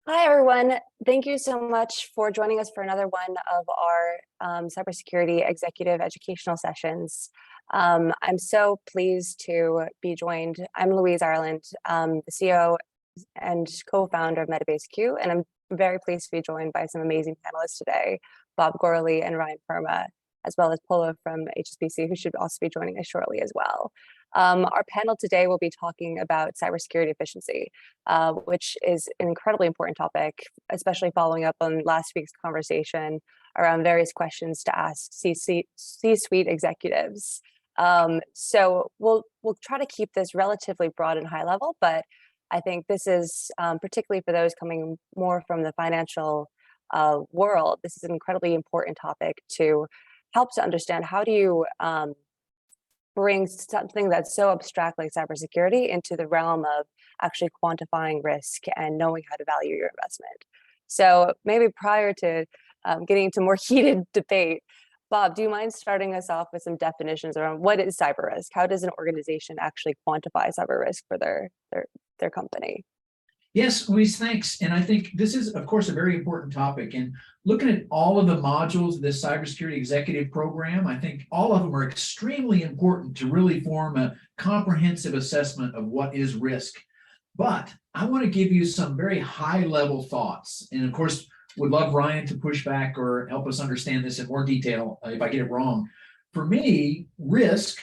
Hi, everyone. Thank you so much for joining us for another one of our cybersecurity executive educational sessions. I'm so pleased to be joined. I'm Louise Ireland, the CEO and co-founder of MetabaseQ, and I'm very pleased to be joined by some amazing panelists today, Bob Gorley and Ryan Perma, as well as Polo from HSBC, who should also be joining us shortly as well. Our panel today will be talking about cybersecurity efficiency, which is an incredibly important topic, especially following up on last week's conversation around various questions to ask C-suite executives. So we'll try to keep this relatively broad and high level, but I think this is particularly for those coming more from the financial world, this is an incredibly important topic to help to understand how do you bring something that's so abstract like cybersecurity into the realm of actually quantifying risk and knowing how to value your investment. So maybe prior to getting into more heated debate, Bob, do you mind starting us off with some definitions around what is cyber risk? How does an organization actually quantify cyber risk for their company? Yes, Louise, thanks. And I think this is, of course, a very important topic. And looking at all of the modules of this cybersecurity executive program, I think all of them are extremely important to really form a comprehensive assessment of what is risk. But I want to give you some very high-level thoughts. And of course, would love Ryan to push back or help us understand this in more detail if I get it wrong. For me, risk,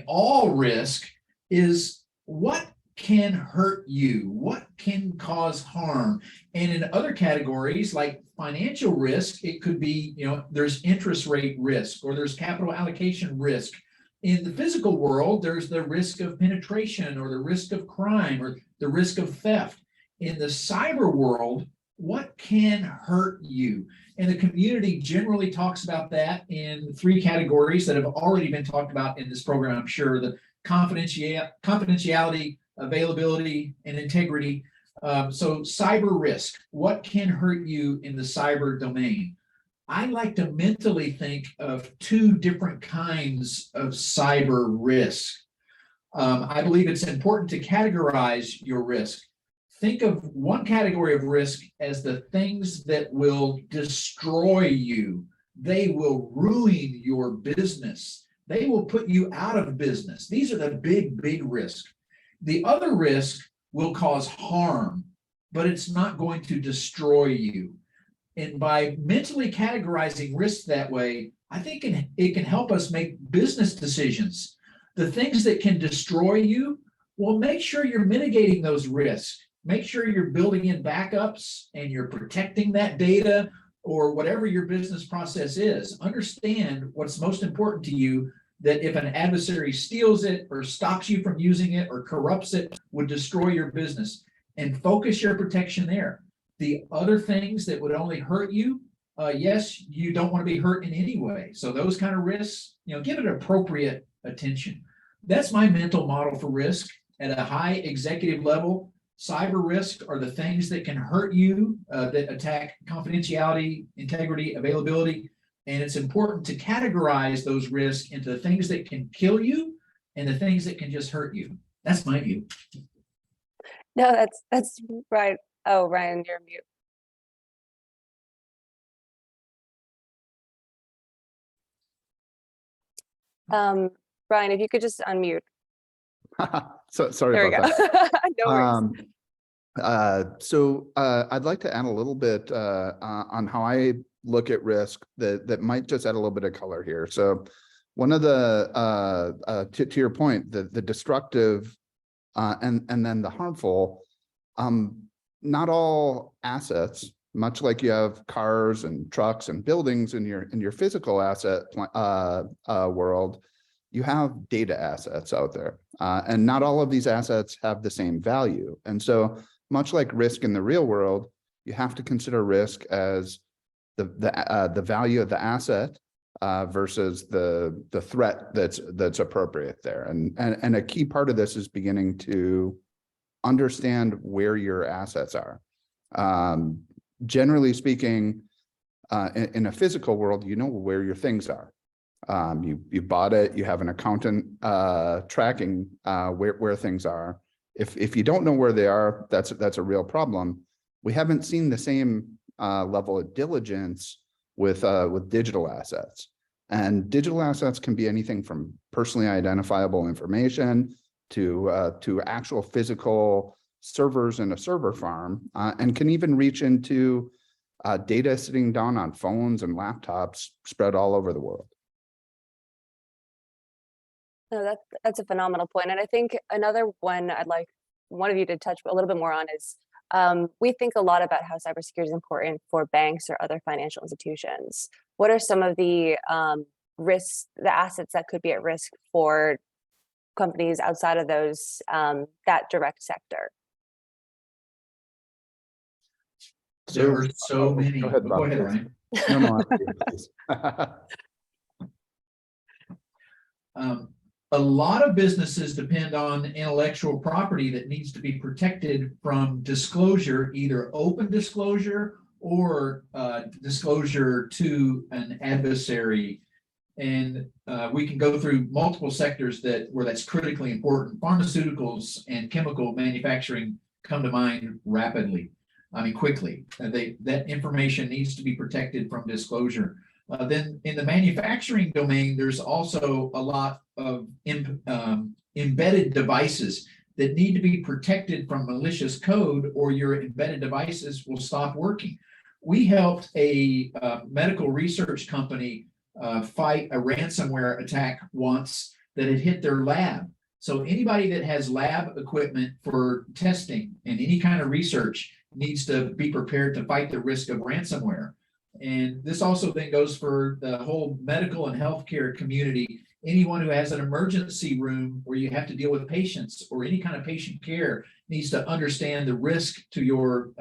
all risk is what can hurt you, what can cause harm. And in other categories like financial risk, it could be, there's interest rate risk or there's capital allocation risk. In the physical world, there's the risk of penetration or the risk of crime or the risk of theft. In the cyber world, what can hurt you? And the community generally talks about that in three categories that have already been talked about in this program, I'm sure: the confidentiality, availability, and integrity. So cyber risk, what can hurt you in the cyber domain? I like to mentally think of two different kinds of cyber risk. I believe it's important to categorize your risk. Think of one category of risk as the things that will destroy you. They will ruin your business. They will put you out of business. These are the big risks. The other risk will cause harm, but it's not going to destroy you. And by mentally categorizing risks that way, I think it can help us make business decisions. The things that can destroy you, well, make sure you're mitigating those risks. Make sure you're building in backups and you're protecting that data or whatever your business process is. Understand what's most important to you, that if an adversary steals it or stops you from using it or corrupts it, would destroy your business, and focus your protection there. The other things that would only hurt you, yes, you don't want to be hurt in any way. So those kind of risks, give it appropriate attention. That's my mental model for risk at a high executive level. Cyber risk are the things that can hurt you, that attack confidentiality, integrity, availability. And it's important to categorize those risks into the things that can kill you and the things that can just hurt you. That's my view. No, that's right. Oh, Ryan, you're mute. Ryan, if you could just unmute. Sorry about that. No worries. So I'd like to add a little bit on how I look at risk that might just add a little bit of color here. So one of the, to your point, the destructive and then the harmful, not all assets, much like you have cars and trucks and buildings in your physical asset world, you have data assets out there. And not all of these assets have the same value. And so much like risk in the real world, you have to consider risk as the value of the asset versus the threat that's appropriate there. And a key part of this is beginning to understand where your assets are. Generally speaking, in a physical world, you know where your things are. You bought it, you have an accountant tracking where things are. If you don't know where they are, that's a real problem. We haven't seen the same level of diligence with digital assets. And digital assets can be anything from personally identifiable information to actual physical servers in a server farm, and can even reach into data sitting down on phones and laptops spread all over the world. No, that's a phenomenal point. And I think another one I'd like one of you to touch a little bit more on is we think a lot about how cybersecurity is important for banks or other financial institutions. What are some of the risks, the assets that could be at risk for companies outside of those that direct sector? There are so many. Go ahead, Bob, please. Ryan. No, please. A lot of businesses depend on intellectual property that needs to be protected from disclosure, either open disclosure or disclosure to an adversary. And we can go through multiple sectors where that's critically important. Pharmaceuticals and chemical manufacturing come to mind rapidly. I mean, quickly. That information needs to be protected from disclosure. Then in the manufacturing domain, there's also a lot of embedded devices that need to be protected from malicious code, or your embedded devices will stop working. We helped a medical research company fight a ransomware attack once that had hit their lab. So anybody that has lab equipment for testing and any kind of research needs to be prepared to fight the risk of ransomware. And this also then goes for the whole medical and healthcare community. Anyone who has an emergency room where you have to deal with patients or any kind of patient care needs to understand the risk to your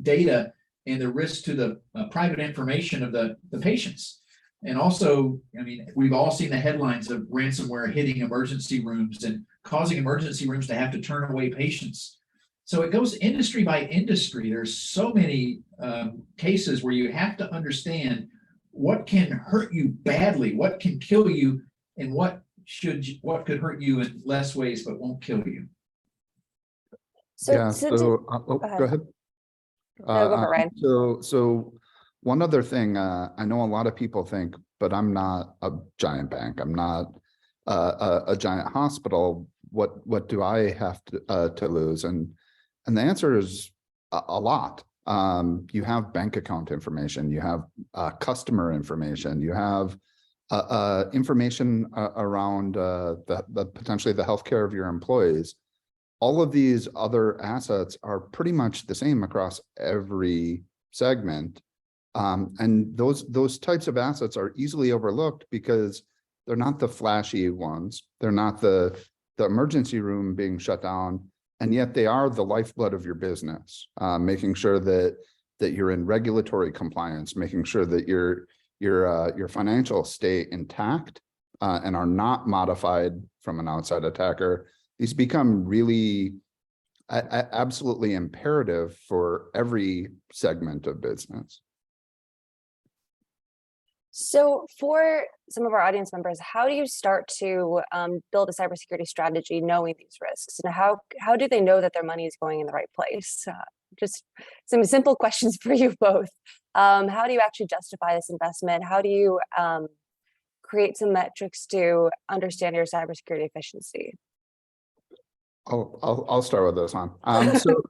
data and the risk to the private information of the patients. And also, I mean, we've all seen the headlines of ransomware hitting emergency rooms and causing emergency rooms to have to turn away patients. So it goes industry by industry. There's so many cases where you have to understand what can hurt you badly, what can kill you, and what could hurt you in less ways but won't kill you. So, Yeah. Go ahead. No, go for it, Ryan. So one other thing, I know a lot of people think, but I'm not a giant bank. I'm not a giant hospital. What do I have to lose? And the answer is a lot. You have bank account information, you have customer information, you have information around potentially the healthcare of your employees. All of these other assets are pretty much the same across every segment. And those types of assets are easily overlooked because they're not the flashy ones. They're not the emergency room being shut down. And yet they are the lifeblood of your business, making sure that you're in regulatory compliance, making sure that your financials stay intact and are not modified from an outside attacker. These become really absolutely imperative for every segment of business. So for some of our audience members, how do you start to build a cybersecurity strategy knowing these risks? And how do they know that their money is going in the right place? Just some simple questions for you both. How do you actually justify this investment? How do you create some metrics to understand your cybersecurity efficiency? I'll start with this one.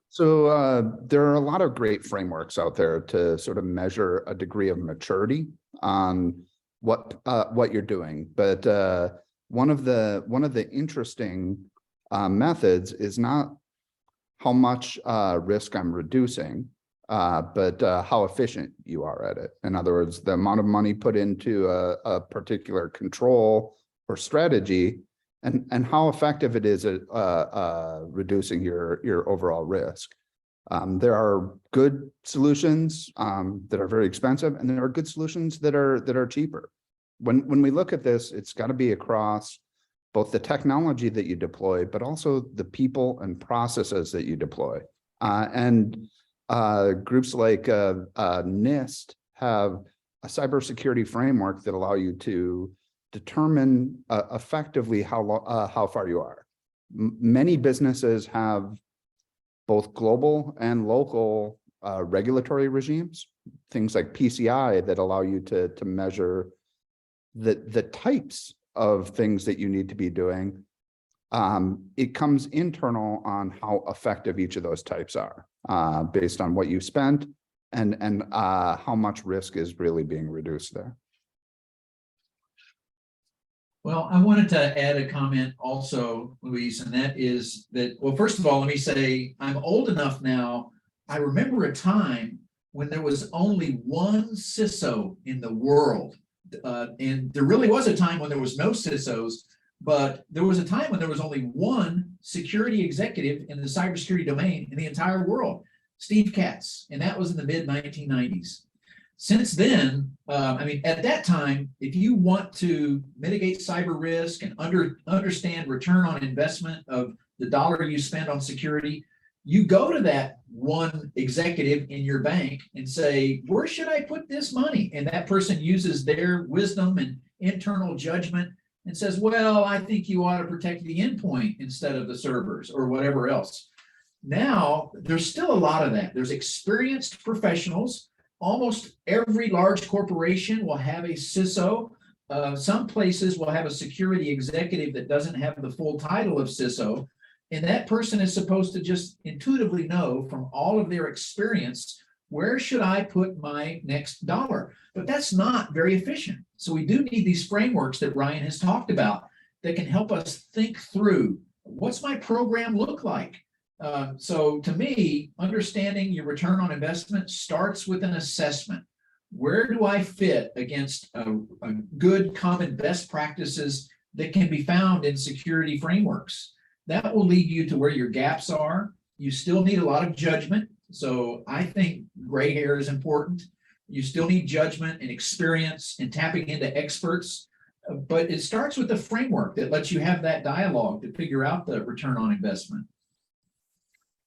So there are a lot of great frameworks out there to sort of measure a degree of maturity on what you're doing. But one of the interesting methods is not how much risk I'm reducing, but how efficient you are at it. In other words, the amount of money put into a particular control or strategy, and how effective it is at reducing your overall risk. There are good solutions that are very expensive, and there are good solutions that are cheaper. When we look at this, it's got to be across both the technology that you deploy, but also the people and processes that you deploy. And groups like NIST have a cybersecurity framework that allow you to determine effectively how far you are. Many businesses have both global and local regulatory regimes, things like PCI that allow you to measure the types of things that you need to be doing. It comes internal on how effective each of those types are, based on what you spent and how much risk is really being reduced there. Well, I wanted to add a comment also, Luis, and that is that, well, first of all, let me say I'm old enough now. I remember a time when there was only one CISO in the world. And there really was a time when there was no CISOs, but there was a time when there was only one security executive in the cybersecurity domain in the entire world, Steve Katz, and that was in the mid 1990s. Since then, I mean, at that time, if you want to mitigate cyber risk and understand return on investment of the dollar you spend on security, you go to that one executive in your bank and say, where should I put this money? And that person uses their wisdom and internal judgment and says, well, I think you ought to protect the endpoint instead of the servers or whatever else. Now, there's still a lot of that. There's experienced professionals. Almost every large corporation will have a CISO. Some places will have a security executive that doesn't have the full title of CISO. And that person is supposed to just intuitively know from all of their experience, where should I put my next dollar? But that's not very efficient. So we do need these frameworks that Ryan has talked about that can help us think through, what's my program look like? So to me, understanding your return on investment starts with an assessment. Where do I fit against a good common best practices that can be found in security frameworks? That will lead you to where your gaps are. You still need a lot of judgment. So I think gray hair is important. You still need judgment and experience and tapping into experts. But it starts with a framework that lets you have that dialogue to figure out the return on investment.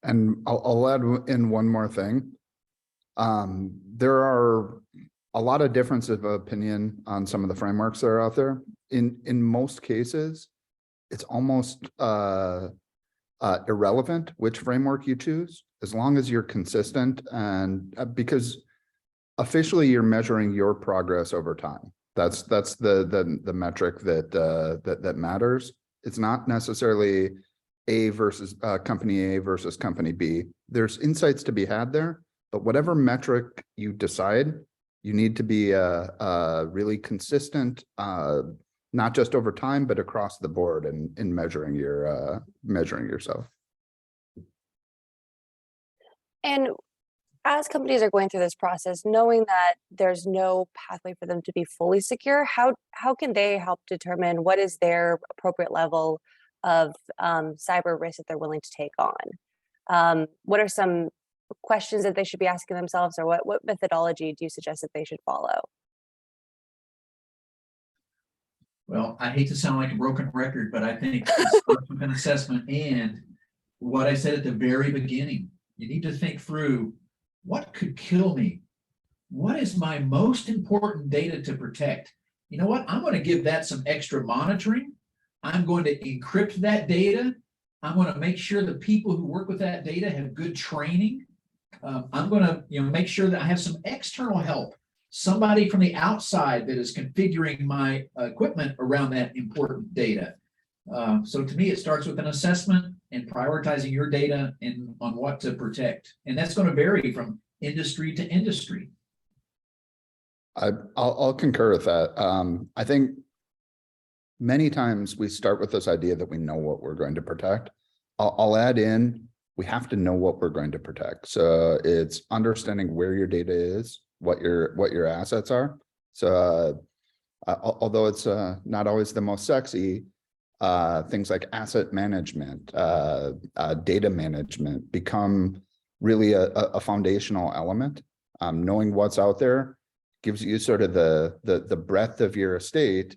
And I'll add in one more thing. There are a lot of differences of opinion on some of the frameworks that are out there. In most cases, it's almost irrelevant which framework you choose, as long as you're consistent, and because officially you're measuring your progress over time. That's the metric that matters. It's not necessarily A versus company A versus company B. There's insights to be had there, but whatever metric you decide, you need to be really consistent, not just over time, but across the board in measuring yourself. And as companies are going through this process, knowing that there's no pathway for them to be fully secure, how can they help determine what is their appropriate level of cyber risk that they're willing to take on? What are some questions that they should be asking themselves, or what methodology do you suggest that they should follow? Well, I hate to sound like a broken record, but I think it starts with an assessment and what I said at the very beginning. You need to think through, what could kill me? What is my most important data to protect? You know what? I'm going to give that some extra monitoring. I'm going to encrypt that data. I'm going to make sure the people who work with that data have good training. I'm going to make sure that I have some external help, somebody from the outside that is configuring my equipment around that important data. So to me, it starts with an assessment and prioritizing your data and on what to protect. And that's going to vary from industry to industry. I'll concur with that. I think many times we start with this idea that we know what we're going to protect. I'll add in, we have to know what we're going to protect. So it's understanding where your data is, what your assets are. So although it's not always the most sexy, things like asset management, data management become really a foundational element. Knowing what's out there gives you sort of the breadth of your estate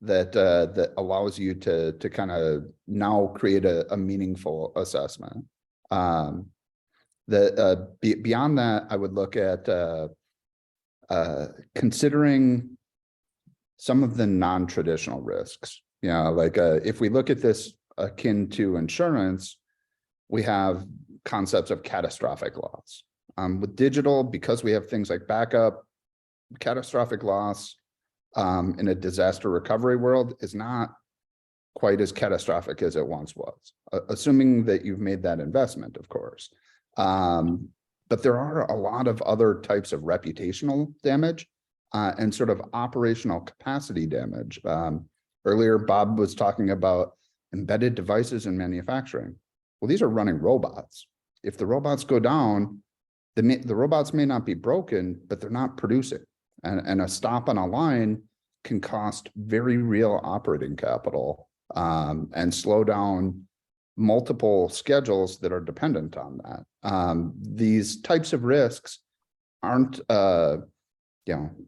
that allows you to kind of now create a meaningful assessment. Beyond that, I would look at considering some of the non-traditional risks. Like if we look at this akin to insurance, we have concepts of catastrophic loss. With digital, because we have things like backup, catastrophic loss in a disaster recovery world is not quite as catastrophic as it once was, assuming that you've made that investment, of course. But there are a lot of other types of reputational damage and sort of operational capacity damage. Earlier, Bob was talking about embedded devices in manufacturing. Well, these are running robots. If the robots go down, the robots may not be broken, but they're not producing. And a stop on a line can cost very real operating capital and slow down multiple schedules that are dependent on that. These types of risks aren't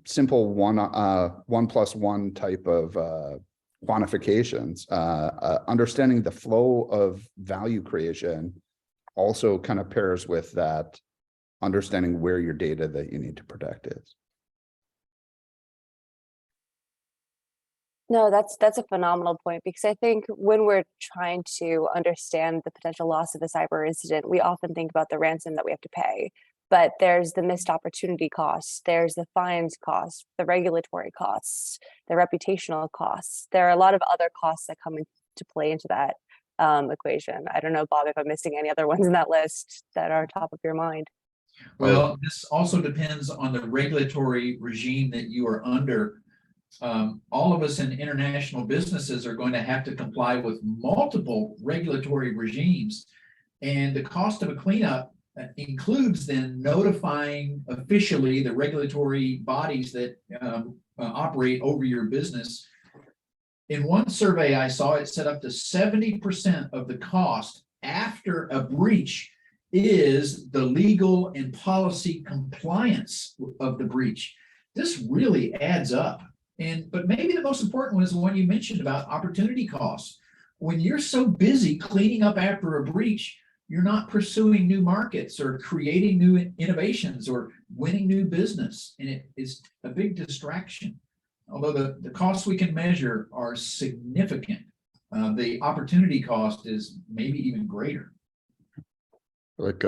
simple 1+1 type of quantifications. Understanding the flow of value creation also kind of pairs with that understanding where your data that you need to protect is. No, that's a phenomenal point, because I think when we're trying to understand the potential loss of a cyber incident, we often think about the ransom that we have to pay, but there's the missed opportunity costs, there's the fines costs, the regulatory costs, the reputational costs. There are a lot of other costs that come into play into that equation. I don't know, Bob, if I'm missing any other ones in that list that are top of your mind. Well, this also depends on the regulatory regime that you are under. All of us in international businesses are going to have to comply with multiple regulatory regimes, and the cost of a cleanup includes then notifying officially the regulatory bodies that operate over your business. In one survey I saw, it said up to 70% of the cost after a breach is the legal and policy compliance of the breach. This really adds up. But maybe the most important one is the one you mentioned about opportunity costs. When you're so busy cleaning up after a breach, you're not pursuing new markets or creating new innovations or winning new business. And it is a big distraction. Although the costs we can measure are significant, the opportunity cost is maybe even greater. Like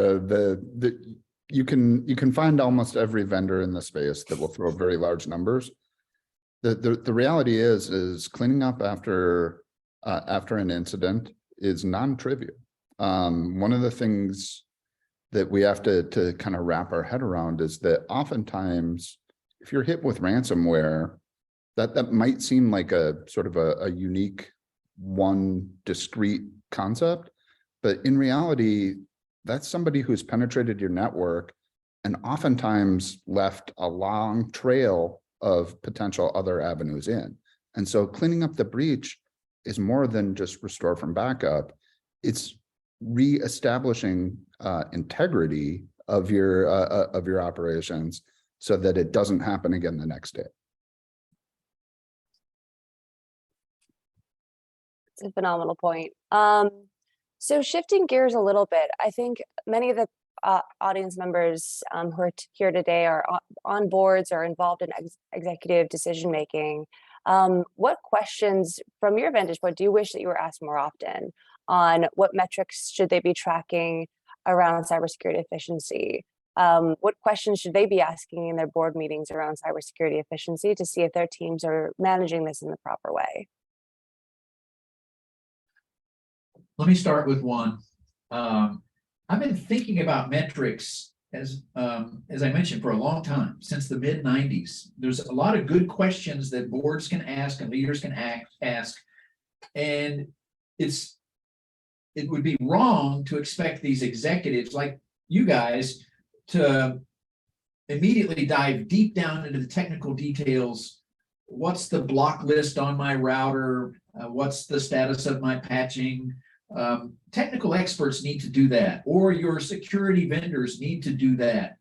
you can find almost every vendor in the space that will throw very large numbers. The reality is cleaning up after an incident is non-trivial. One of the things that we have to kind of wrap our head around is that oftentimes, if you're hit with ransomware, that might seem like a sort of a unique, one discrete concept, but in reality, that's somebody who's penetrated your network and oftentimes left a long trail of potential other avenues in. And so cleaning up the breach is more than just restore from backup. It's reestablishing integrity of your operations so that it doesn't happen again the next day. It's a phenomenal point. So shifting gears a little bit, I think many of the audience members who are here today are on boards or involved in executive decision making. What questions, from your vantage point, do you wish that you were asked more often on what metrics should they be tracking around cybersecurity efficiency? What questions should they be asking in their board meetings around cybersecurity efficiency to see if their teams are managing this in the proper way? Let me start with one. I've been thinking about metrics as I mentioned for a long time, since the mid-90s. There's a lot of good questions that boards can ask and leaders can ask, and it would be wrong to expect these executives like you guys to immediately dive deep down into the technical details. What's the block list on my router? What's the status of my patching? Technical experts need to do that, or your security vendors need to do that.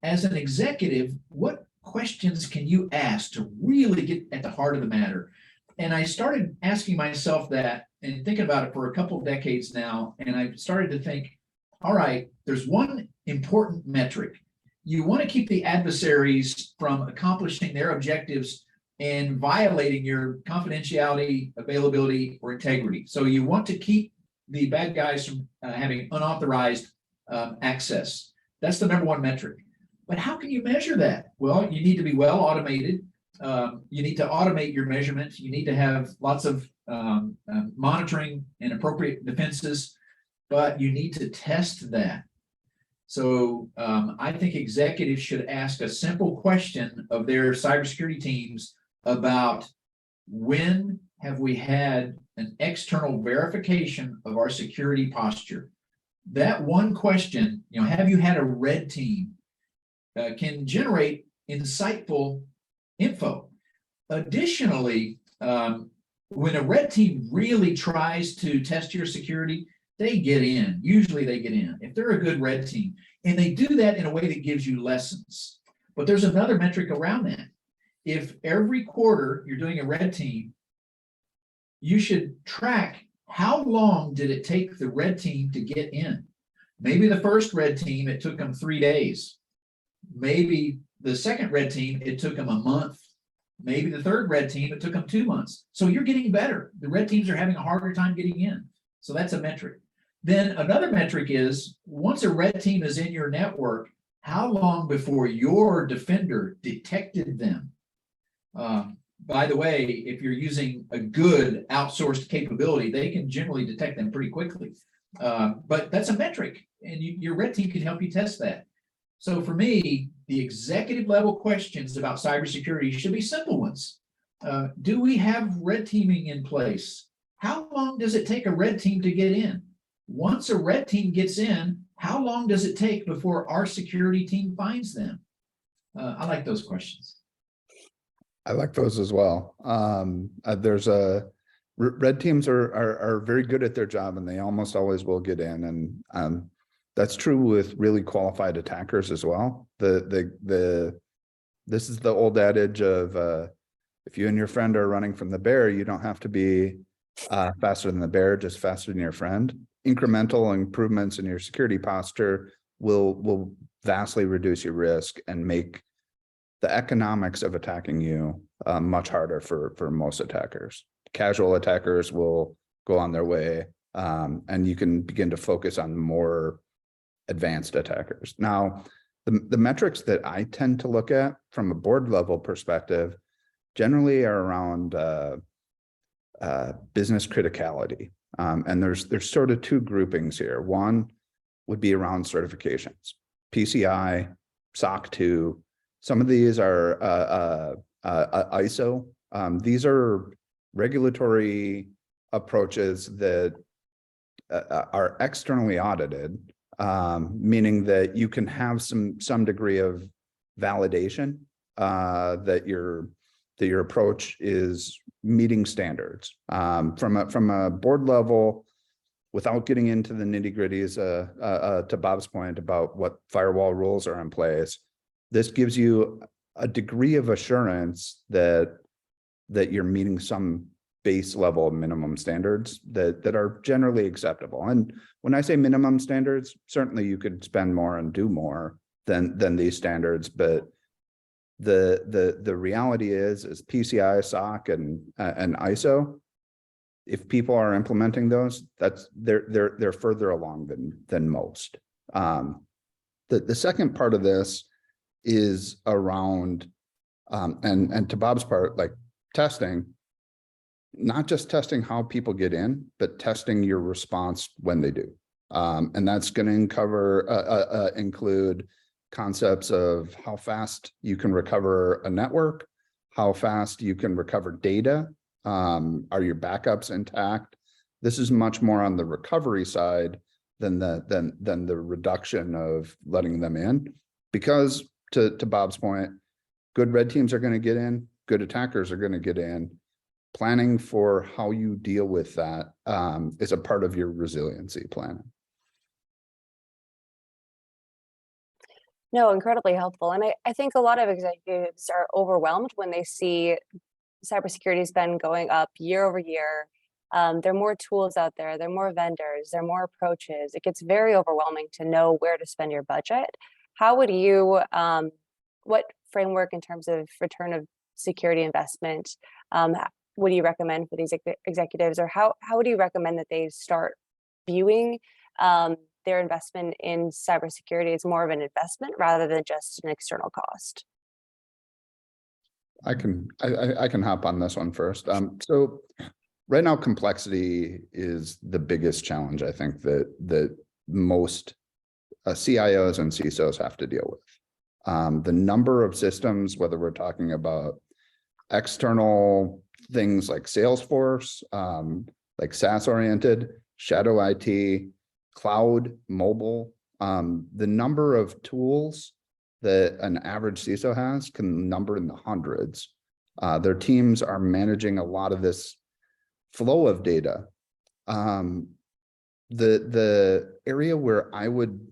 As an executive, what questions can you ask to really get at the heart of the matter? And I started asking myself that and thinking about it for a couple of decades now. And I started to think, all right, there's one important metric. You want to keep the adversaries from accomplishing their objectives and violating your confidentiality, availability, or integrity. So you want to keep the bad guys from having unauthorized access. That's the number one metric. But how can you measure that? Well, you need to be well automated. You need to automate your measurements. You need to have lots of monitoring and appropriate defenses, but you need to test that. So I think executives should ask a simple question of their cybersecurity teams about when have we had an external verification of our security posture? That one question, have you had a red team, can generate insightful info. Additionally, when a red team really tries to test your security, they get in. Usually they get in if they're a good red team, and they do that in a way that gives you lessons. But there's another metric around that. If every quarter you're doing a red team, you should track how long did it take the red team to get in. Maybe the first red team, it took them 3 days. Maybe the second red team, it took them a month. Maybe the third red team, it took them 2 months. So you're getting better. The red teams are having a harder time getting in. So that's a metric. Then another metric is, once a red team is in your network, how long before your defender detected them? By the way, if you're using a good outsourced capability, they can generally detect them pretty quickly. But that's a metric, and your red team can help you test that. So for me, the executive level questions about cybersecurity should be simple ones. Do we have red teaming in place? How long does it take a red team to get in? Once a red team gets in, how long does it take before our security team finds them? I like those questions. I like those as well. Red teams are very good at their job, and they almost always will get in. And that's true with really qualified attackers as well. This is the old adage of if you and your friend are running from the bear, you don't have to be faster than the bear, just faster than your friend. Incremental improvements in your security posture will vastly reduce your risk and make the economics of attacking you much harder for most attackers. Casual attackers will go on their way, and you can begin to focus on more advanced attackers. Now, the metrics that I tend to look at from a board level perspective generally are around business criticality. And there's sort of two groupings here. One would be around certifications, PCI, SOC 2. Some of these are ISO. These are regulatory approaches that are externally audited, meaning that you can have some degree of validation that your approach is meeting standards. From a board level, without getting into the nitty-gritties, to Bob's point about what firewall rules are in place, this gives you a degree of assurance that you're meeting some base level minimum standards that are generally acceptable. And when I say minimum standards, certainly you could spend more and do more than these standards, but the reality is PCI, SOC, and ISO. If people are implementing those, they're further along than most. The second part of this is around and to Bob's part, like testing, not just testing how people get in, but testing your response when they do. And that's going to include concepts of how fast you can recover a network, how fast you can recover data. Are your backups intact? This is much more on the recovery side than the reduction of letting them in, because to Bob's point, good red teams are going to get in, good attackers are going to get in. Planning for how you deal with that is a part of your resiliency planning. No, incredibly helpful. And I think a lot of executives are overwhelmed when they see cybersecurity spend going up year over year. There are more tools out there, there are more vendors, there are more approaches. It gets very overwhelming to know where to spend your budget. How would you, what framework in terms of return of security investment would you recommend for these executives, or how would you recommend that they start viewing their investment in cybersecurity is more of an investment rather than just an external cost? I can hop on this one first. So right now, complexity is the biggest challenge I think that most CIOs and CISOs have to deal with. The number of systems, whether we're talking about external things like Salesforce, like SaaS oriented, shadow IT, cloud, mobile, the number of tools that an average CISO has can number in the hundreds. Their teams are managing a lot of this flow of data. The area where I would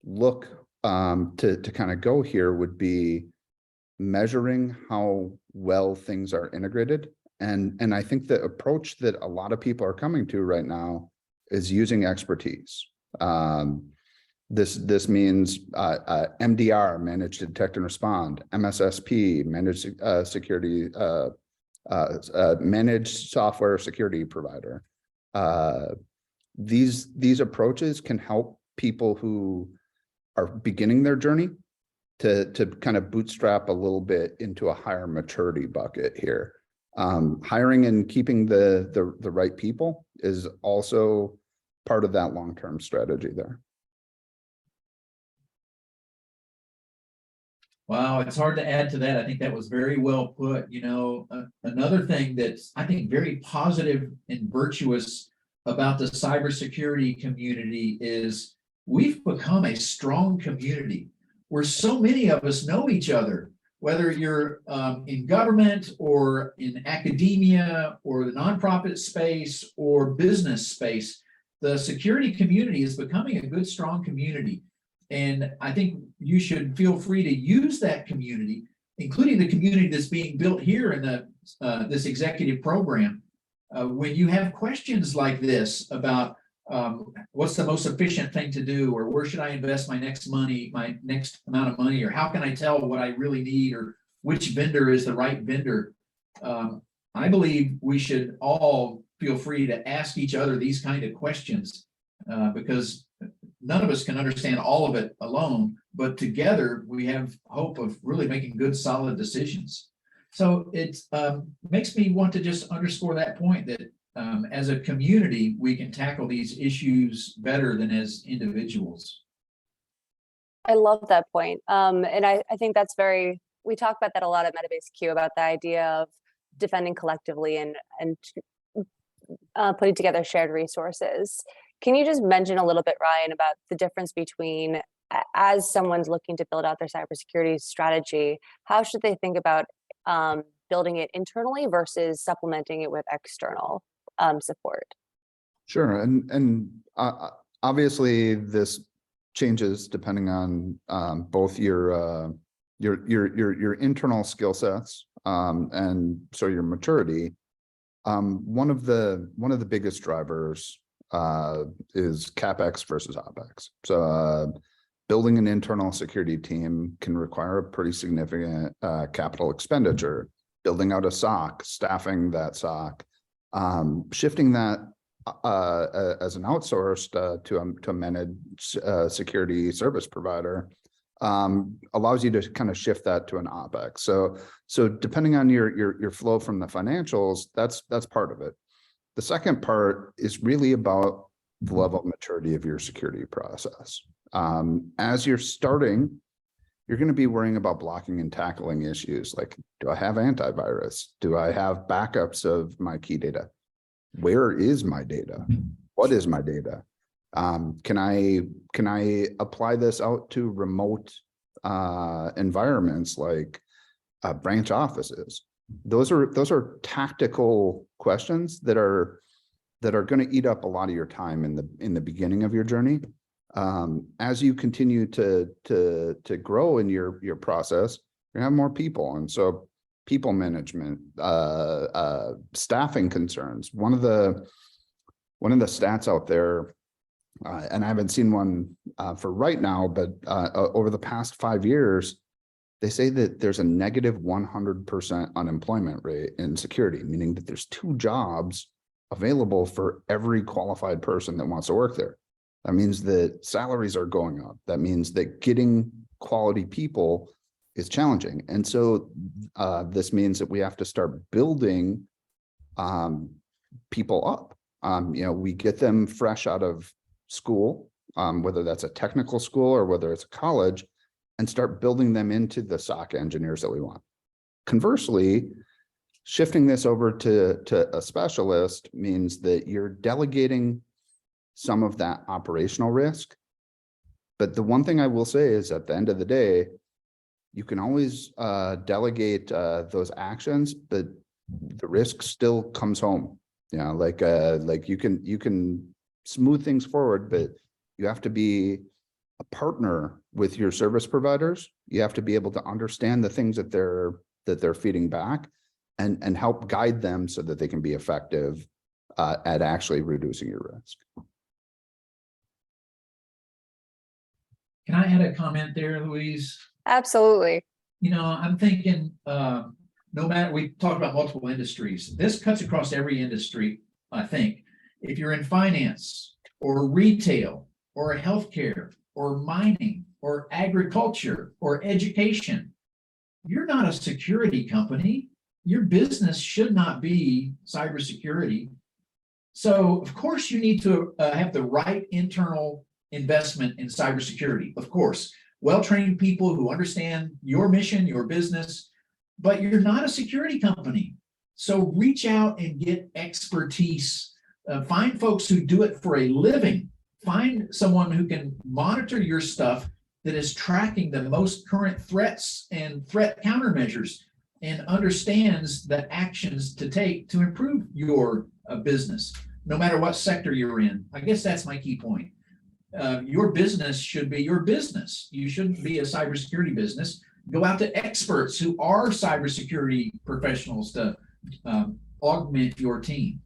look to kind of go here would be measuring how well things are integrated. And I think the approach that a lot of people are coming to right now is using expertise. This means MDR, managed detect and respond, MSSP, managed security, managed software security provider. These approaches can help people who are beginning their journey to kind of bootstrap a little bit into a higher maturity bucket here. Hiring and keeping the right people is also part of that long-term strategy there. Wow, it's hard to add to that. I think that was very well put. You know, another thing that's, I think, very positive and virtuous about the cybersecurity community is we've become a strong community where so many of us know each other, whether you're in government or in academia or the nonprofit space or business space. The security community is becoming a good, strong community. And I think you should feel free to use that community, including the community that's being built here in this executive program. When you have questions like this about what's the most efficient thing to do, or where should I invest my next amount of money, or how can I tell what I really need, or which vendor is the right vendor, I believe we should all feel free to ask each other these kind of questions, because none of us can understand all of it alone, but together we have hope of really making good, solid decisions. So it makes me want to just underscore that point that as a community, we can tackle these issues better than as individuals. I love that point. And I think that's we talk about that a lot at Metabase Q, about the idea of defending collectively and putting together shared resources. Can you just mention a little bit, Ryan, about the difference between, as someone's looking to build out their cybersecurity strategy, how should they think about building it internally versus supplementing it with external support? Sure, and obviously this changes depending on both your internal skill sets and so your maturity. One of the biggest drivers is CapEx versus OpEx. So building an internal security team can require a pretty significant capital expenditure. Building out a SOC, staffing that SOC, shifting that as an outsourced to a managed security service provider allows you to kind of shift that to an OpEx. So depending on your flow from the financials, that's part of it. The second part is really about the level of maturity of your security process. As you're starting, you're going to be worrying about blocking and tackling issues like, do I have antivirus? Do I have backups of my key data? Where is my data? What is my data? Can I apply this out to remote environments like branch offices? Those are tactical questions that are going to eat up a lot of your time in the beginning of your journey. As you continue to grow in your process, you have more people, and so people management, staffing concerns. One of the stats out there, and I haven't seen one for right now, but over the past 5 years, they say that there's a negative 100% unemployment rate in security, meaning that there's 2 jobs available for every qualified person that wants to work there. That means that salaries are going up. That means that getting quality people is challenging. And so this means that we have to start building people up. We get them fresh out of school, whether that's a technical school or whether it's a college, and start building them into the SOC engineers that we want. Conversely, shifting this over to a specialist means that you're delegating some of that operational risk. But the one thing I will say is at the end of the day, you can always delegate those actions, but the risk still comes home. Like you can smooth things forward, but you have to be a partner with your service providers. You have to be able to understand the things that they're feeding back and help guide them so that they can be effective at actually reducing your risk. Can I add a comment there, Louise? Absolutely. I'm thinking, no matter, we talked about multiple industries. This cuts across every industry, I think. If you're in finance or retail or healthcare or mining or agriculture or education, you're not a security company. Your business should not be cybersecurity. So, of course, you need to have the right internal investment in cybersecurity. Of course, well-trained people who understand your mission, your business, but you're not a security company. So reach out and get expertise. Find folks who do it for a living. Find someone who can monitor your stuff that is tracking the most current threats and threat countermeasures and understands the actions to take to improve your business, no matter what sector you're in. I guess that's my key point. Your business should be your business. You shouldn't be a cybersecurity business. Go out to experts who are cybersecurity professionals to augment your team.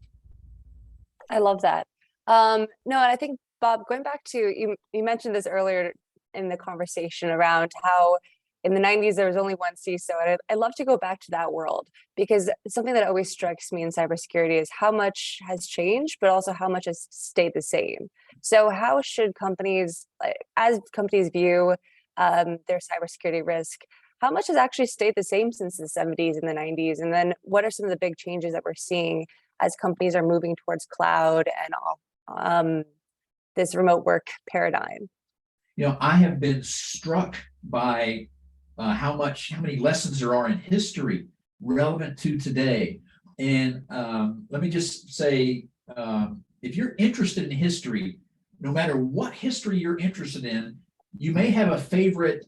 I love that. No, and I think, Bob, going back to, you mentioned this earlier in the conversation around how in the 90s, there was only one CISO. And I'd love to go back to that world, because something that always strikes me in cybersecurity is how much has changed, but also how much has stayed the same. So how should companies, as companies view their cybersecurity risk, how much has actually stayed the same since the 70s and the 90s? And then what are some of the big changes that we're seeing as companies are moving towards cloud and this remote work paradigm? I have been struck by how many lessons there are in history relevant to today. And let me just say, if you're interested in history, no matter what history you're interested in, you may have a favorite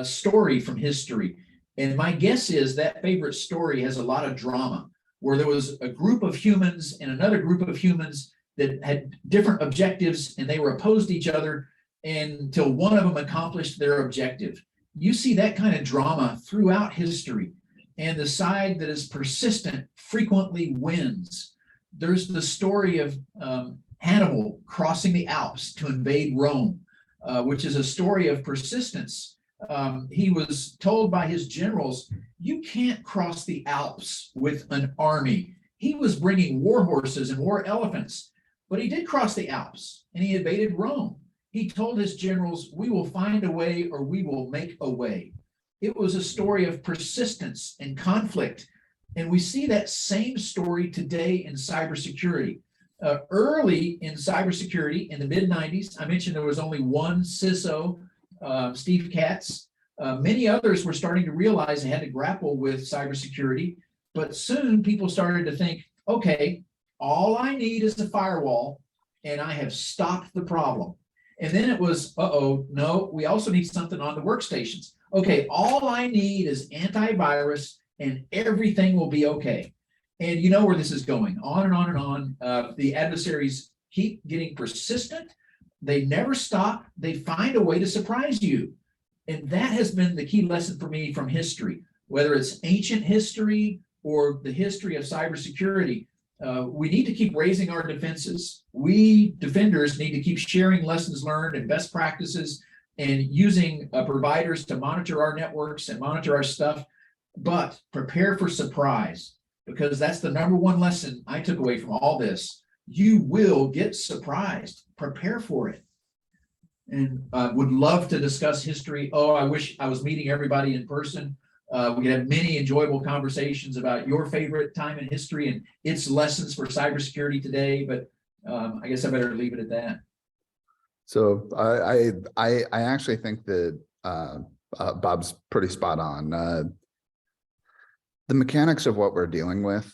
story from history. And my guess is that favorite story has a lot of drama, where there was a group of humans and another group of humans that had different objectives, and they were opposed to each other until one of them accomplished their objective. You see that kind of drama throughout history, and the side that is persistent frequently wins. There's the story of Hannibal crossing the Alps to invade Rome, which is a story of persistence. He was told by his generals, you can't cross the Alps with an army. He was bringing war horses and war elephants, but he did cross the Alps and he invaded Rome. He told his generals, we will find a way or we will make a way. It was a story of persistence and conflict. And we see that same story today in cybersecurity. Early in cybersecurity in the mid-90s, I mentioned there was only one CISO, Steve Katz. Many others were starting to realize they had to grapple with cybersecurity, but soon people started to think, okay, all I need is a firewall and I have stopped the problem. And then it was, no, we also need something on the workstations. Okay, all I need is antivirus and everything will be okay. And you know where this is going, on and on and on. The adversaries keep getting persistent. They never stop. They find a way to surprise you. And that has been the key lesson for me from history, whether it's ancient history or the history of cybersecurity. We need to keep raising our defenses. We defenders need to keep sharing lessons learned and best practices and using providers to monitor our networks and monitor our stuff, but prepare for surprise, because that's the number one lesson I took away from all this. you will get surprised. Prepare for it. And would love to discuss history. Oh, I wish I was meeting everybody in person. We could have many enjoyable conversations about your favorite time in history and its lessons for cybersecurity today. But I guess I better leave it at that. So I actually think that Bob's pretty spot on. The mechanics of what we're dealing with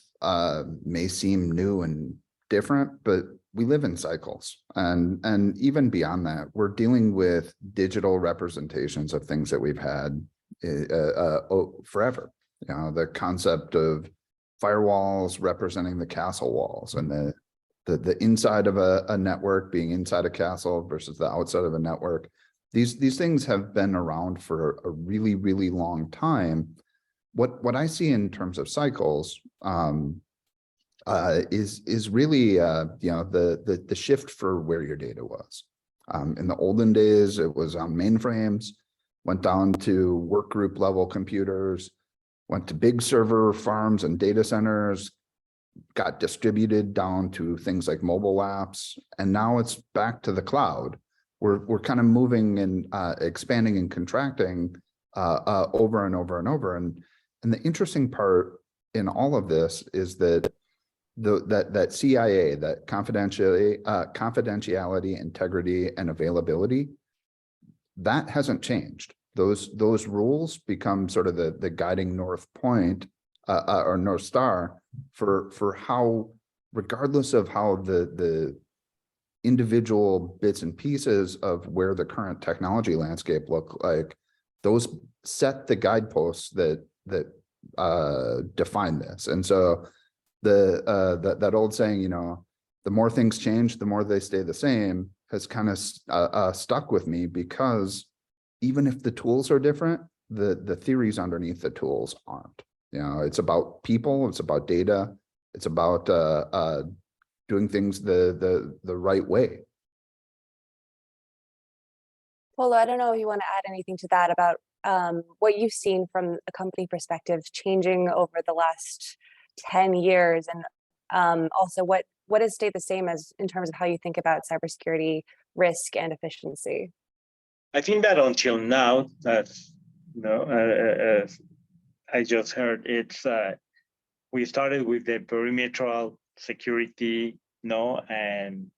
may seem new and different, but we live in cycles, and even beyond that, we're dealing with digital representations of things that we've had forever. You know, the concept of firewalls representing the castle walls, and the inside of a network being inside a castle versus the outside of a network. These things have been around for a really, really long time. What I see in terms of cycles is really you know, the shift for where your data was. In the olden days, it was on mainframes, went down to work group level computers, went to big server farms and data centers, got distributed down to things like mobile apps, and now it's back to the cloud. We're kind of moving and expanding and contracting over and over and over. And the interesting part in all of this is that that CIA, that confidentiality, integrity, and availability, that hasn't changed. Those rules become sort of the guiding north point or North Star for how, regardless of how the individual bits and pieces of where the current technology landscape look like, those set the guideposts that define this. And so that old saying, you know, the more things change, the more they stay the same, has kind of stuck with me, because even if the tools are different, the theories underneath the tools aren't. You know, it's about people, it's about data, it's about doing things the right way. Polo, I don't know if you want to add anything to that about what you've seen from a company perspective changing over the last 10 years, and also what has stayed the same as in terms of how you think about cybersecurity risk and efficiency. I think that until now, that I just heard, it's we started with the perimeter security, and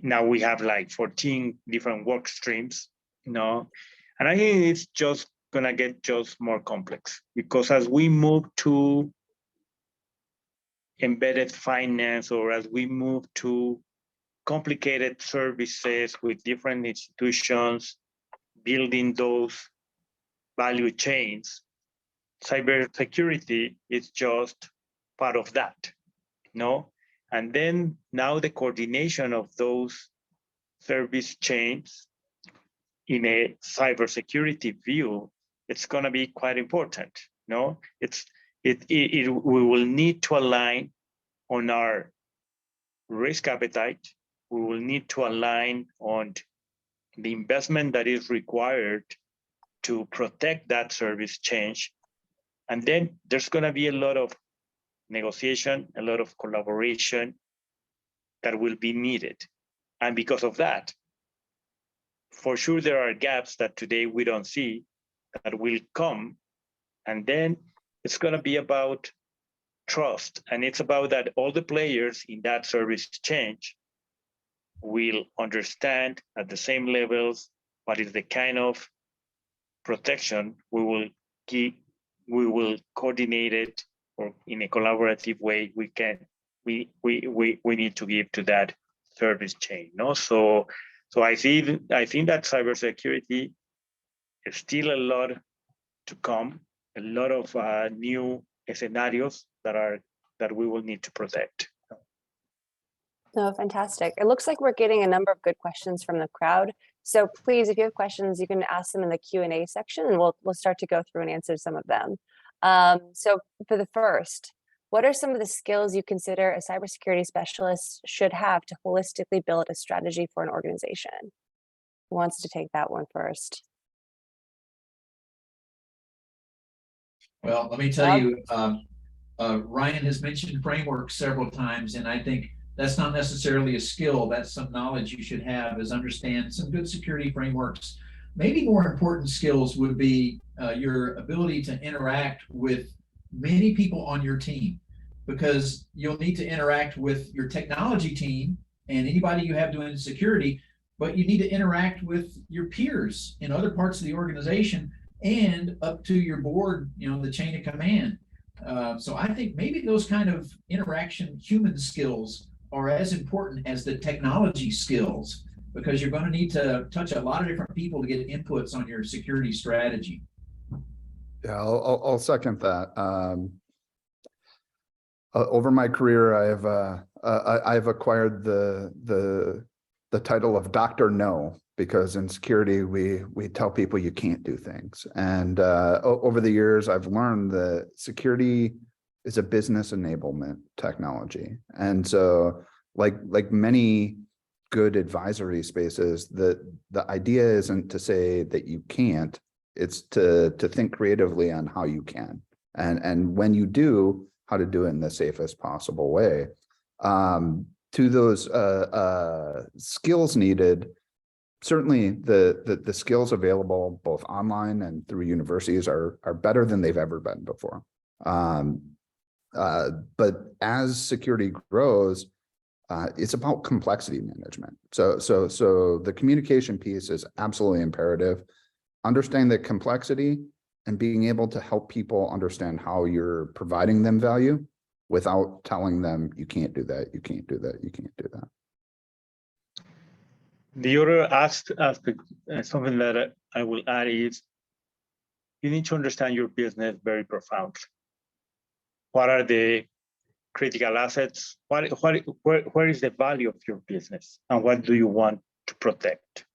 now we have like 14 different work streams, and I think it's just gonna get just more complex, because as we move to embedded finance, or as we move to complicated services with different institutions building those value chains, cybersecurity is just part of that, And then now the coordination of those service chains in a cybersecurity view, it's going to be quite important. We will need to align on our risk appetite. We will need to align on the investment that is required to protect that service change. And then there's going to be a lot of negotiation, a lot of collaboration that will be needed. And because of that, for sure, there are gaps that today we don't see that will come. And then it's going to be about trust. And it's about that all the players in that service change will understand at the same levels what is the kind of protection we will give, we will coordinate it, or in a collaborative way we need to give to that service chain. So I think that cybersecurity is still a lot to come, a lot of new scenarios that we will need to protect. No, fantastic. It looks like we're getting a number of good questions from the crowd. So please, if you have questions, you can ask them in the Q&A section, and we'll start to go through and answer some of them. So for the first, what are some of the skills you consider a cybersecurity specialist should have to holistically build a strategy for an organization? Who wants to take that one first? Well, let me tell you, Ryan has mentioned framework several times, and I think That's not necessarily a skill. That's some knowledge you should have, is understand some good security frameworks. Maybe more important skills would be your ability to interact with many people on your team, because you'll need to interact with your technology team and anybody you have doing security, but you need to interact with your peers in other parts of the organization and up to your board, the chain of command. So I think maybe those kind of interaction human skills are as important as the technology skills, because you're going to need to touch a lot of different people to get inputs on your security strategy. Yeah, I'll second that. Over my career, I've acquired the title of Dr. No, because in security we tell people you can't do things. And over the years, I've learned that security is a business enablement technology. And so like many good advisory spaces, the idea isn't to say that you can't, it's to think creatively on how you can. And when you do, how to do it in the safest possible way. To those skills needed, certainly the skills available both online and through universities are better than they've ever been before. But as security grows, it's about complexity management. So the communication piece is absolutely imperative. Understand the complexity and being able to help people understand how you're providing them value without telling them you can't do that, you can't do that, you can't do that. The other aspect, something that I will add is, you need to understand your business very profoundly. What are the critical assets? Where is the value of your business? And what do you want to protect?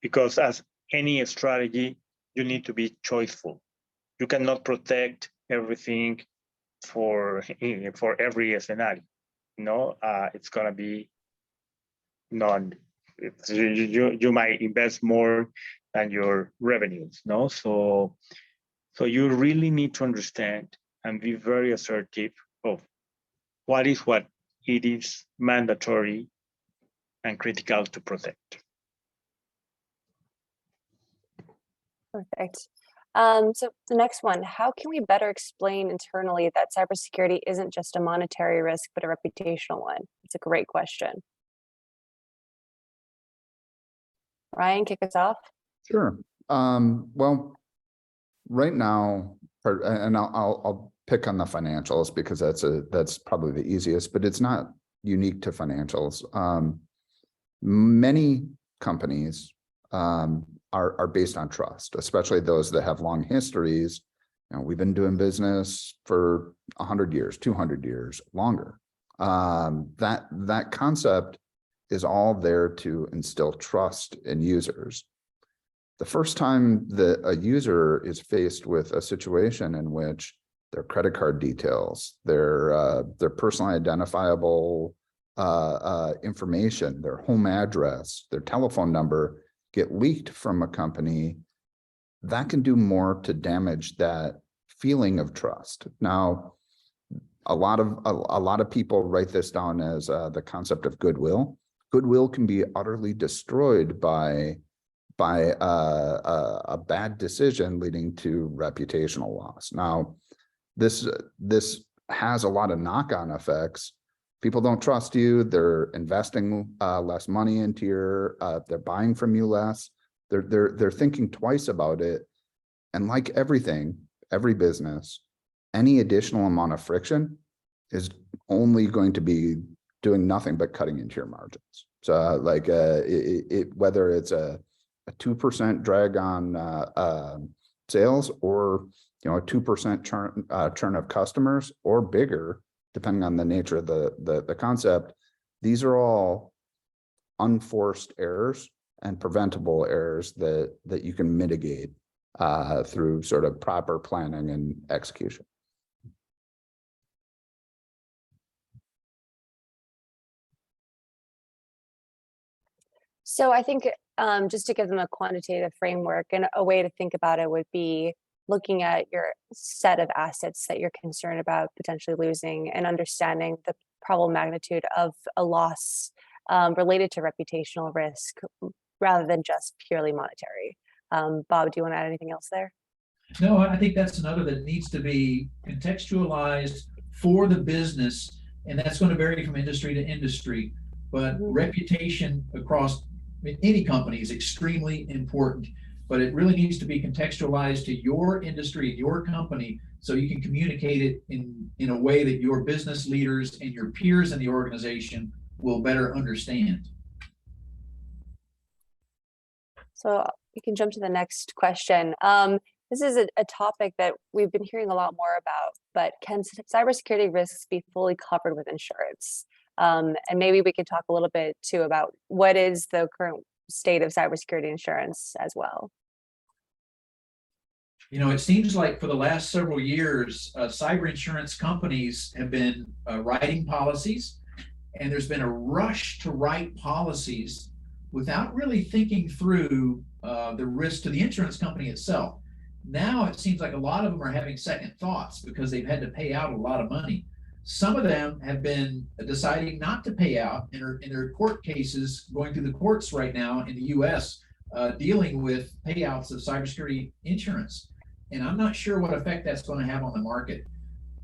Because as any strategy, you need to be choiceful. You cannot protect everything for every scenario. It's going to be none. You might invest more than your revenues. So you really need to understand and be very assertive of what it is mandatory and critical to protect. Perfect. So the next one, how can we better explain internally that cybersecurity isn't just a monetary risk, but a reputational one? It's a great question. Ryan, kick us off. Sure. Well, right now, and I'll pick on the financials because that's probably the easiest, but it's not unique to financials. Many companies are based on trust, especially those that have long histories. We've been doing business for 100 years, 200 years, longer. That concept is all there to instill trust in users. The first time that a user is faced with a situation in which their credit card details, their personally identifiable information, their home address, their telephone number get leaked from a company, that can do more to damage that feeling of trust. Now, a lot of people write this down as the concept of goodwill. Goodwill can be utterly destroyed by a bad decision leading to reputational loss. Now, this has a lot of knock-on effects. People don't trust you. They're investing less money into they're buying from you less. They're thinking twice about it. And like everything, every business, any additional amount of friction is only going to be doing nothing but cutting into your margins. So whether it's a 2% drag on sales, or a 2% churn of customers, or bigger, depending on the nature of the concept, these are all unforced errors and preventable errors that you can mitigate through sort of proper planning and execution. So I think just to give them a quantitative framework, and a way to think about it would be looking at your set of assets that you're concerned about potentially losing, and understanding the probable magnitude of a loss related to reputational risk rather than just purely monetary. Bob, do you want to add anything else there? No, I think that's another that needs to be contextualized for the business, and that's going to vary from industry to industry. But reputation across any company is extremely important, but it really needs to be contextualized to your industry, your company, so you can communicate it in a way that your business leaders and your peers in the organization will better understand. So we can jump to the next question. This is a topic that we've been hearing a lot more about, but can cybersecurity risks be fully covered with insurance? And maybe we can talk a little bit too about what is the current state of cybersecurity insurance as well. You know, it seems like for the last several years, cyber insurance companies have been writing policies, and there's been a rush to write policies without really thinking through the risk to the insurance company itself. Now it seems like a lot of them are having second thoughts because they've had to pay out a lot of money. Some of them have been deciding not to pay out and are in their court cases going through the courts right now in the US dealing with payouts of cybersecurity insurance. And I'm not sure what effect that's going to have on the market.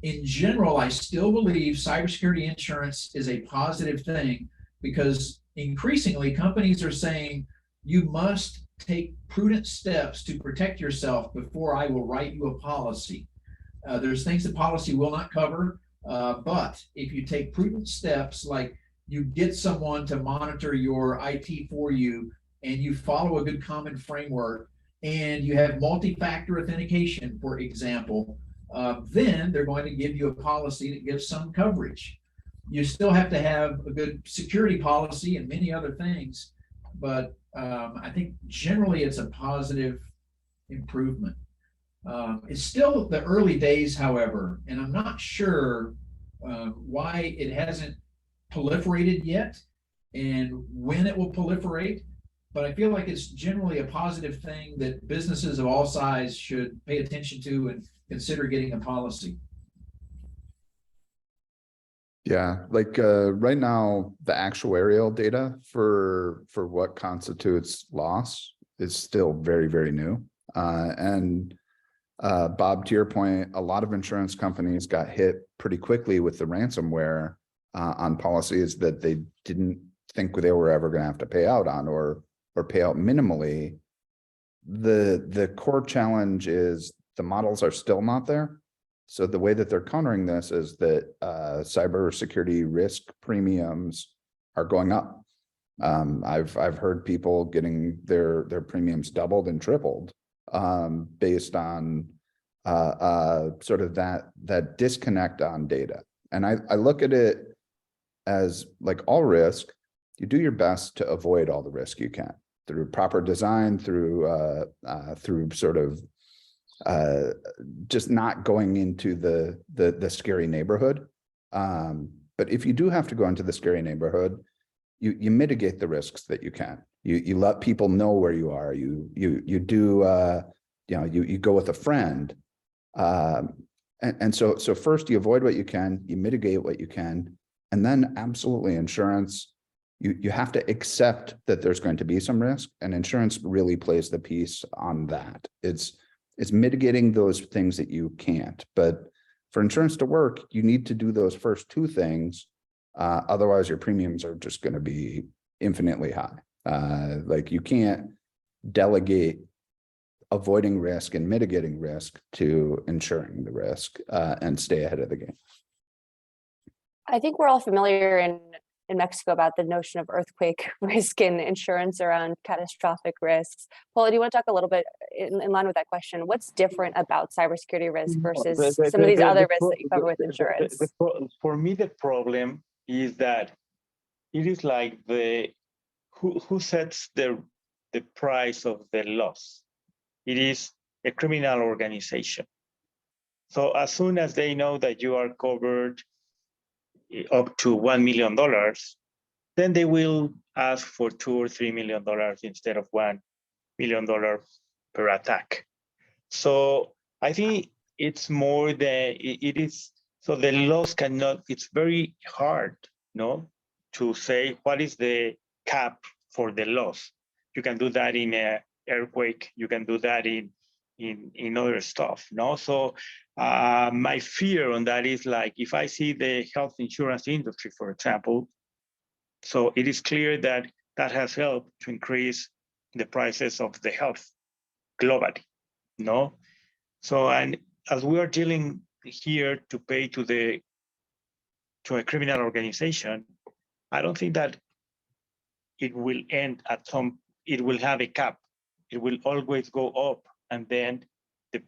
In general, I still believe cybersecurity insurance is a positive thing because increasingly companies are saying you must take prudent steps to protect yourself before I will write you a policy. There's things the policy will not cover, but if you take prudent steps, like you get someone to monitor your IT for you and you follow a good common framework and you have multi-factor authentication, for example, then they're going to give you a policy that gives some coverage. You still have to have a good security policy and many other things, but I think generally it's a positive improvement. It's still the early days, however, and I'm not sure why it hasn't proliferated yet and when it will proliferate, but I feel like it's generally a positive thing that businesses of all size should pay attention to and consider getting a policy. Yeah, like right now, the actuarial data for what constitutes loss is still very, very new. And Bob, to your point, a lot of insurance companies got hit pretty quickly with the ransomware on policies that they didn't think they were ever going to have to pay out on or pay out minimally. The core challenge is the models are still not there. So the way that they're countering this is that cybersecurity risk premiums are going up. I've heard people getting their premiums doubled and tripled based on sort of that disconnect on data. And I look at it as like all risk, you do your best to avoid all the risk you can through proper design, through sort of just not going into the scary neighborhood. But if you do have to go into the scary neighborhood, you mitigate the risks that you can. You let people know where you are. You do you go with a friend. And so first you avoid what you can, you mitigate what you can, and then absolutely insurance. You have to accept that there's going to be some risk, and insurance really plays the piece on that. It's mitigating those things that you can't. But for insurance to work, you need to do those first two things. Otherwise, your premiums are just going to be infinitely high. Like you can't delegate avoiding risk and mitigating risk to insuring the risk and stay ahead of the game. I think we're all familiar in Mexico about the notion of earthquake risk and insurance around catastrophic risks. Paula, do you want to talk a little bit in line with that question? What's different about cybersecurity risk versus some of these other risks that you cover with insurance? For me, the problem is that it is like who sets the price of the loss? It is a criminal organization. So as soon as they know that you are covered up to $1 million, then they will ask for $2 or $3 million instead of $1 million per attack. So I think it's more that it is So the loss cannot, it's very hard, to say what is the cap for the loss. You can do that in an earthquake, you can do that in other stuff, So my fear on that is like, if I see the health insurance industry, for example, so it is clear that that has helped to increase the prices of the health globally, So, and as we are dealing here to pay to a criminal organization, I don't think that it will end at it will have a cap. It will always go up, and then the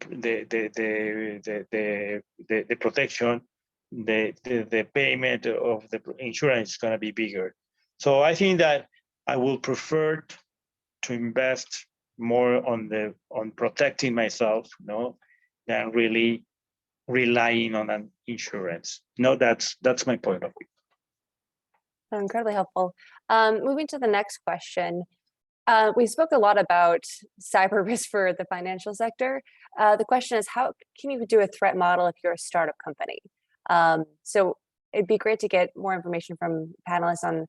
protection, the payment of the insurance is going to be bigger. So I think that I will prefer to invest more on protecting myself, than really relying on an insurance. That's my point of view. Incredibly helpful. Moving to the next question. We spoke a lot about cyber risk for the financial sector. The question is, how can you do a threat model if you're a startup company? So it'd be great to get more information from panelists on,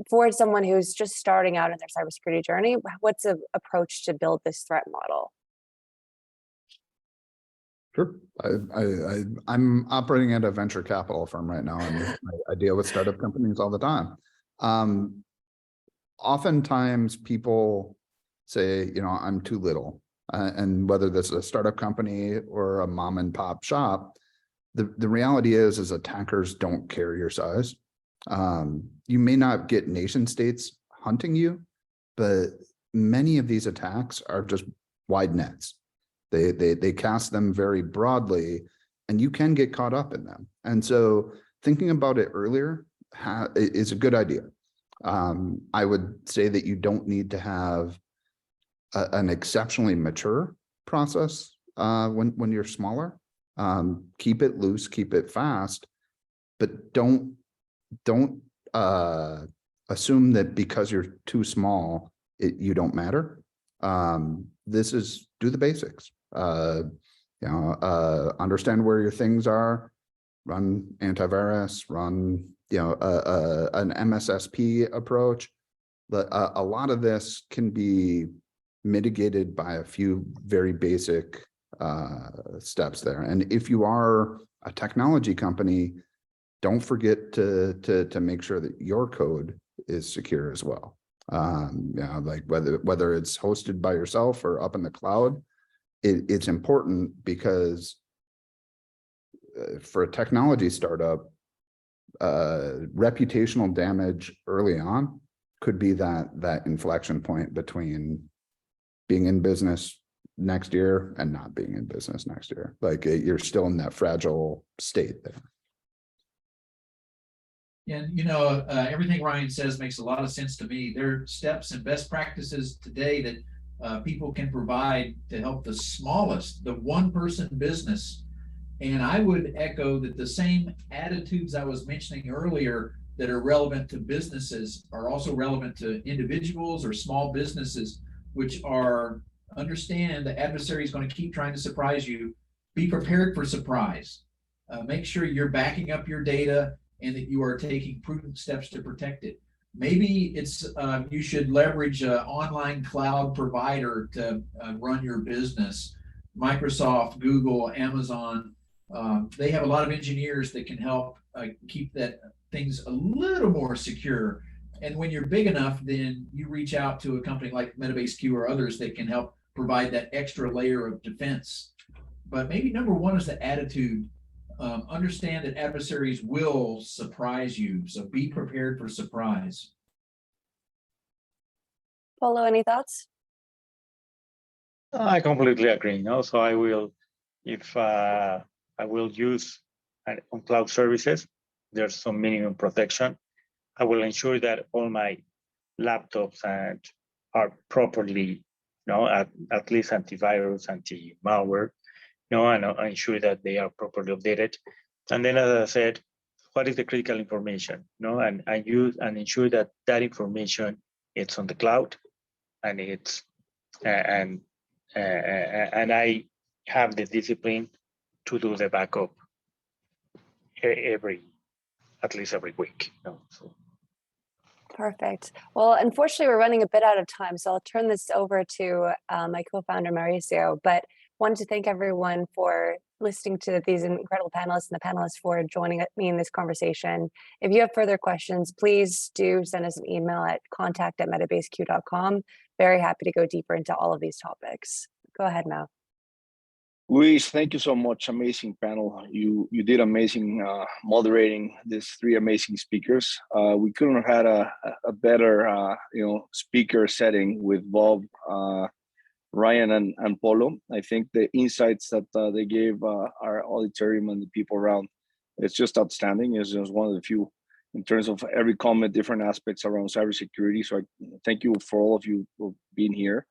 for someone who's just starting out in their cybersecurity journey, what's an approach to build this threat model? Sure. I'm operating at a venture capital firm right now, and I deal with startup companies all the time. Oftentimes people say, I'm too little. And whether this is a startup company or a mom and pop shop, the reality is attackers don't care your size. You may not get nation states hunting you, but many of these attacks are just wide nets. They cast them very broadly, and you can get caught up in them. And so thinking about it earlier is a good idea. I would say that you don't need to have an exceptionally mature process when you're smaller. Keep it loose, keep it fast, but don't assume that because you're too small, you don't matter. This is do the basics. Understand where your things are, run antivirus, run an MSSP approach. But a lot of this can be mitigated by a few very basic steps there. And if you are a technology company, don't forget to make sure that your code is secure as well. Like whether it's hosted by yourself or up in the cloud, it's important, because for a technology startup, reputational damage early on could be that inflection point between being in business next year and not being in business next year. Like you're still in that fragile state there. And everything Ryan says makes a lot of sense to me. There are steps and best practices today that people can provide to help the smallest, the one-person business. And I would echo that the same attitudes I was mentioning earlier that are relevant to businesses are also relevant to individuals or small businesses, which are understand the adversary is going to keep trying to surprise you. Be prepared for surprise. Make sure you're backing up your data and that you are taking prudent steps to protect it. Maybe it's you should leverage an online cloud provider to run your business. Microsoft, Google, Amazon, they have a lot of engineers that can help keep things a little more secure. And when you're big enough, then you reach out to a company like Metabase Q or others that can help provide that extra layer of defense. But maybe number one is the attitude. Understand that adversaries will surprise you, so be prepared for surprise. Paulo, any thoughts? I completely agree. So I will, if I will use on cloud services, there's some minimum protection. I will ensure that all my laptops are properly, at least antivirus, anti-malware, and I ensure that they are properly updated. And then, as I said, what is the critical information? And I use and ensure that information it's on the cloud, and it's and I have the discipline to do the backup. at least every week. So. Perfect. Well, unfortunately, we're running a bit out of time, so I'll turn this over to my co-founder, Mauricio, but wanted to thank everyone for listening to these incredible panelists and the panelists for joining me in this conversation. If you have further questions, please do send us an email at contact@metabasec.com. Very happy to go deeper into all of these topics. Go ahead, Mau. Luis, thank you so much. Amazing panel. You did amazing moderating these three amazing speakers. We couldn't have had a better speaker setting with Bob, Ryan, and Polo. I think the insights that they gave our auditorium and the people around, it's just outstanding. It's just one of the few in terms of every comment, different aspects around cybersecurity. So I thank you for all of you for being here.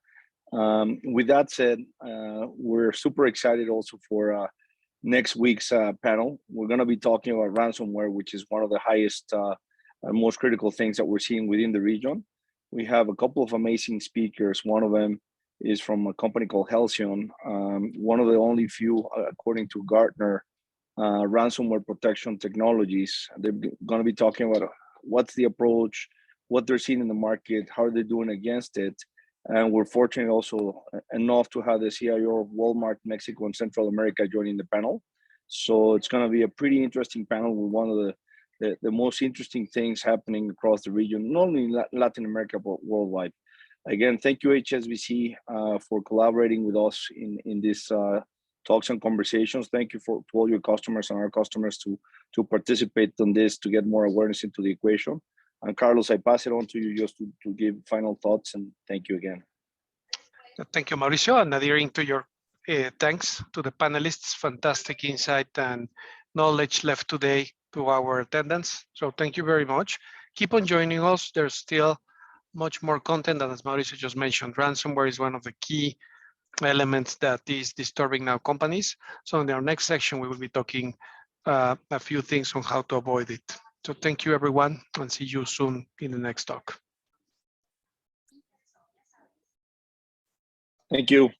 With that said, we're super excited also for next week's panel. We're going to be talking about ransomware, which is one of the highest and most critical things that we're seeing within the region. We have a couple of amazing speakers. One of them is from a company called Halcyon, one of the only few, according to Gartner, ransomware protection technologies. They're going to be talking about what's the approach, what they're seeing in the market, how are they doing against it. And we're fortunate also enough to have the CIO of Walmart, Mexico, and Central America joining the panel. So it's going to be a pretty interesting panel with one of the most interesting things happening across the region, not only in Latin America, but worldwide. Again, thank you, HSBC, for collaborating with us in this talks and conversations. Thank you to all your customers and our customers to participate in this, to get more awareness into the equation. And Carlos, I pass it on to you just to give final thoughts, and thank you again. Thank you, Mauricio, and adhering to your thanks to the panelists. Fantastic insight and knowledge left today to our attendance. So thank you very much. Keep on joining us. There's still much more content, and as Mauricio just mentioned, ransomware is one of the key elements that is disturbing now companies. So in our next section, we will be talking a few things on how to avoid it. So thank you, everyone, and see you soon in the next talk. Thank you.